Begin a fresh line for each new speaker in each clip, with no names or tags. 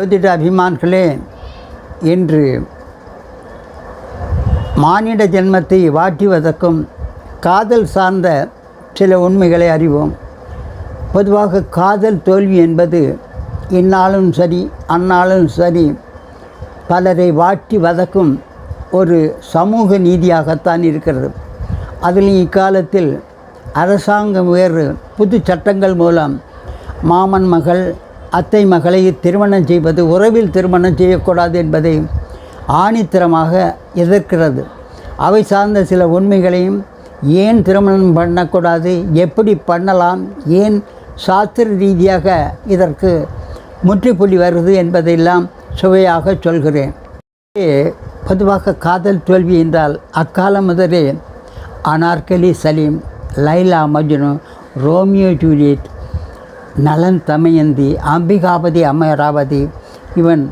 ஜோதிட அபிமான்களே, இன்று மானிட ஜென்மத்தை வாட்டி வதக்கும் காதல் சார்ந்த சில உண்மைகளை அறிவோம். பொதுவாக காதல் தோல்வி என்பது இந்நாளும் சரி அந்நாளும் சரி பலரை வாட்டி வதக்கும் ஒரு சமூக நீதியாகத்தான் இருக்கிறது. அதில் இக்காலத்தில் அரசாங்கம் வேறு புது சட்டங்கள் மூலம் மாமன் மகள் அத்தை மகளை திருமணம் செய்வது, உறவில் திருமணம் செய்யக்கூடாது என்பதை ஆணித்தரமாக எதிர்க்கிறது. அவை சார்ந்த சில உண்மைகளையும், ஏன் திருமணம் பண்ணக்கூடாது, எப்படி பண்ணலாம், ஏன் சாஸ்திர ரீதியாக இதற்கு முற்றுப்புள்ளி வருது என்பதையெல்லாம் சுவையாக சொல்கிறேன். பொதுவாக காதல் தோல்வி என்றால் அக்காலம் முதலே அனார்கலி சலீம், லைலா மஜ்னு, ரோமியோ ஜூலியட், நலன் தமயந்தி, அம்பிகாபதி அமராவதி, இவன்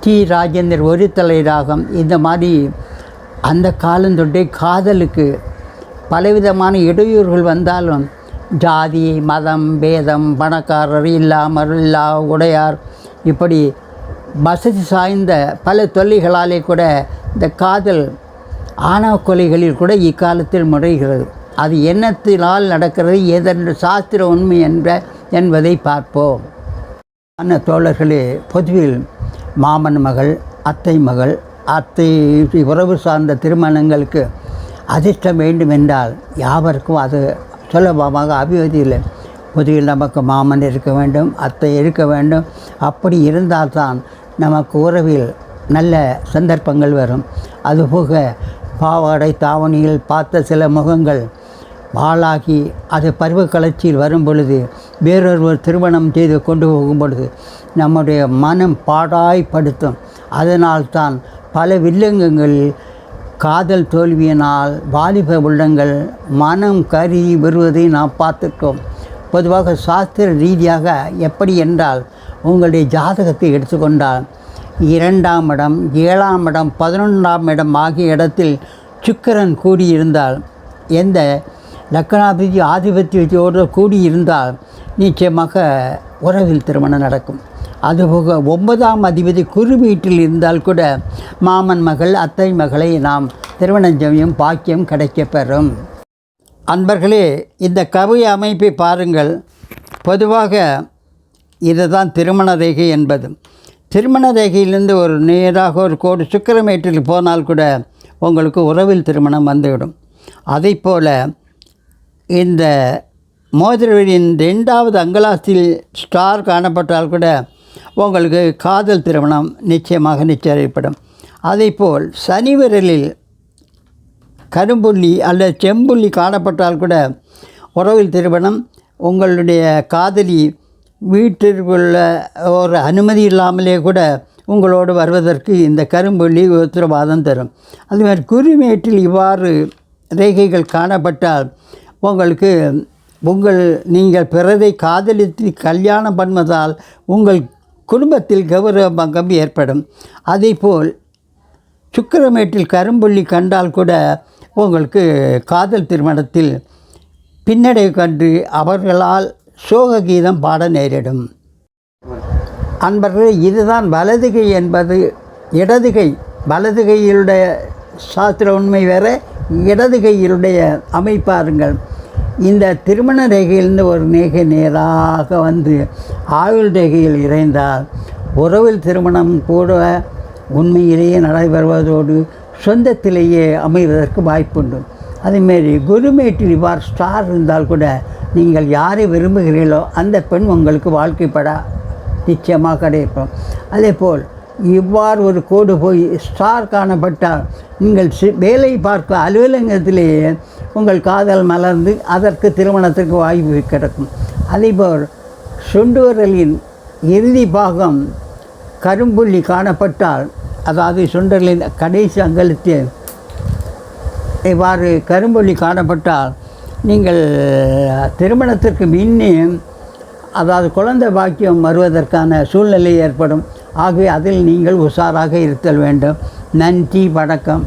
டி ராஜேந்தர், ஒரு தலை ராகம், இந்த மாதிரி அந்த காலந்தொட்டே காதலுக்கு பலவிதமான இடையூறுகள் வந்தாலும் ஜாதி மதம் பேதம், பணக்காரர் இல்லாமற் இல்லா உடையார், இப்படி வசதி சாய்ந்த பல தொல்லைகளாலே கூட இந்த காதல் ஆணவ கொலைகளில் கூட இக்காலத்தில் முறைகிறது. அது எண்ணத்தினால் நடக்கிறது, ஏதென்று சாஸ்திர உண்மை என்பதை பார்ப்போம். தோழர்களே, பொதுவில் மாமன் மகள் அத்தை மகள் அத்தை உறவு சார்ந்த திருமணங்களுக்கு அதிர்ஷ்டம் வேண்டும் என்றால் யாவருக்கும் அது சுலபமாக அபிவதியில்லை. பொதுவில் நமக்கு மாமன் இருக்க வேண்டும், அத்தை இருக்க வேண்டும். அப்படி இருந்தால்தான் நமக்கு உறவில் நல்ல சந்தர்ப்பங்கள் வரும். அதுபோக பாவாடை தாவணியில் பார்த்த சில முகங்கள் வாளாகி அது பருவ கலர்ச்சியில் வரும் பொழுது, வேறொருவர் திருமணம் செய்து கொண்டு போகும் பொழுது நம்முடைய மனம் பாடாய்ப்படுத்தும். அதனால்தான் பல வில்லங்கங்களில் காதல் தோல்வியினால் வாலிப உள்ளங்கள் மனம் கருகி வருவதை நாம் பார்த்துருக்கோம். பொதுவாக சாஸ்திர ரீதியாக எப்படி என்றால், உங்களுடைய ஜாதகத்தை எடுத்துக்கொண்டால் 2ஆம் இடம் 7ஆம் இடம் 11ஆம் இடம் ஆகிய இடத்தில் சுக்கிரன் கூடியிருந்தால், எந்த லக்னாதிபதி ஆதிபத்தியத்தோடு கூடியிருந்தால் நிச்சயமாக உறவில் திருமணம் நடக்கும். அதுபோக 9ஆம் அதிபதி குரு வீட்டில் இருந்தால் கூட மாமன் மகள் அத்தை மகளை நாம் திருமணம் செய்யும் பாக்கியம் கிடைக்கப்பெறும். அன்பர்களே, இந்த கவி அமைப்பை பாருங்கள். பொதுவாக இதுதான் திருமண ரேகை என்பது. திருமண ரேகையிலிருந்து ஒரு நேராக ஒரு கோடு சுக்கிரமேட்டில் போனால் கூட உங்களுக்கு உறவில் திருமணம் வந்துவிடும். அதை போல் இந்த மோதிரவின் 2வது அங்கலாஸ்தில் ஸ்டார் காணப்பட்டால் கூட உங்களுக்கு காதல் திருமணம் நிச்சயமாக நிச்சயிக்கப்படும். அதேபோல் சனி விரலில் கரும்புள்ளி அல்லது செம்புள்ளி காணப்பட்டால் கூட உறவில் திருமணம். உங்களுடைய காதலி வீட்டிற்குள்ள ஒரு அனுமதி இல்லாமலே கூட உங்களோடு வருவதற்கு இந்த கரும்புள்ளி உத்தரவாதம் தரும். அதுமாதிரி குருமேட்டில் இவ்வாறு ரேகைகள் காணப்பட்டால் உங்களுக்கு நீங்கள் பிறரை காதலித்து கல்யாணம் பண்ணுவதால் உங்கள் குடும்பத்தில் கௌரவ பங்கம் ஏற்படும். அதேபோல் சுக்கிரமேட்டில் கரும்புள்ளி கண்டால் கூட உங்களுக்கு காதல் திருமணத்தில் பின்னடைவு கண்டு அவர்களால் சோக கீதம் பாட நேரிடும். அன்பர்களே, இதுதான் வலதுகை என்பது. இடதுகை, வலதுகையிலுடைய சாஸ்திர உண்மை வேறு, இடதுகையிலுடைய அமைப்பாருங்கள். இந்த திருமண ரேகையிலிருந்து ஒரு ரேகை நேராக வந்து ஆயுள் ரேகையில் இறைந்தால் உறவில் திருமணம் கூட உண்மையிலேயே நடைபெறுவதோடு சொந்தத்திலேயே அமைவதற்கு வாய்ப்புண்டு. அதேமாரி குருமேட்டில் இவ்வாறு ஸ்டார் இருந்தால் கூட நீங்கள் யாரை விரும்புகிறீர்களோ அந்த பெண் உங்களுக்கு வாழ்க்கைப்பட நிச்சயமாக கிடைக்கும். அதேபோல் இவ்வாறு ஒரு கோடு போய் ஸ்டார் காணப்பட்டால் நீங்கள் வேலை பார்க்க அலுவலகத்திலேயே உங்கள் காதல் மலர்ந்து அதற்கு திருமணத்திற்கு வாய்ப்பு கிடைக்கும். அதேபோல் சுண்டுவரலின் இறுதி பாகம் கரும்புள்ளி காணப்பட்டால், அதாவது சுண்டலின் கடைசி அங்கலத்தில் இவ்வாறு கரும்புள்ளி காணப்பட்டால் நீங்கள் திருமணத்திற்கு முன்னே, அதாவது குழந்தை பாக்கியம் வருவதற்கான சூழ்நிலை ஏற்படும். ஆகவே அதில் நீங்கள் உஷாராக இருத்தல் வேண்டும். நன்றி, வணக்கம்.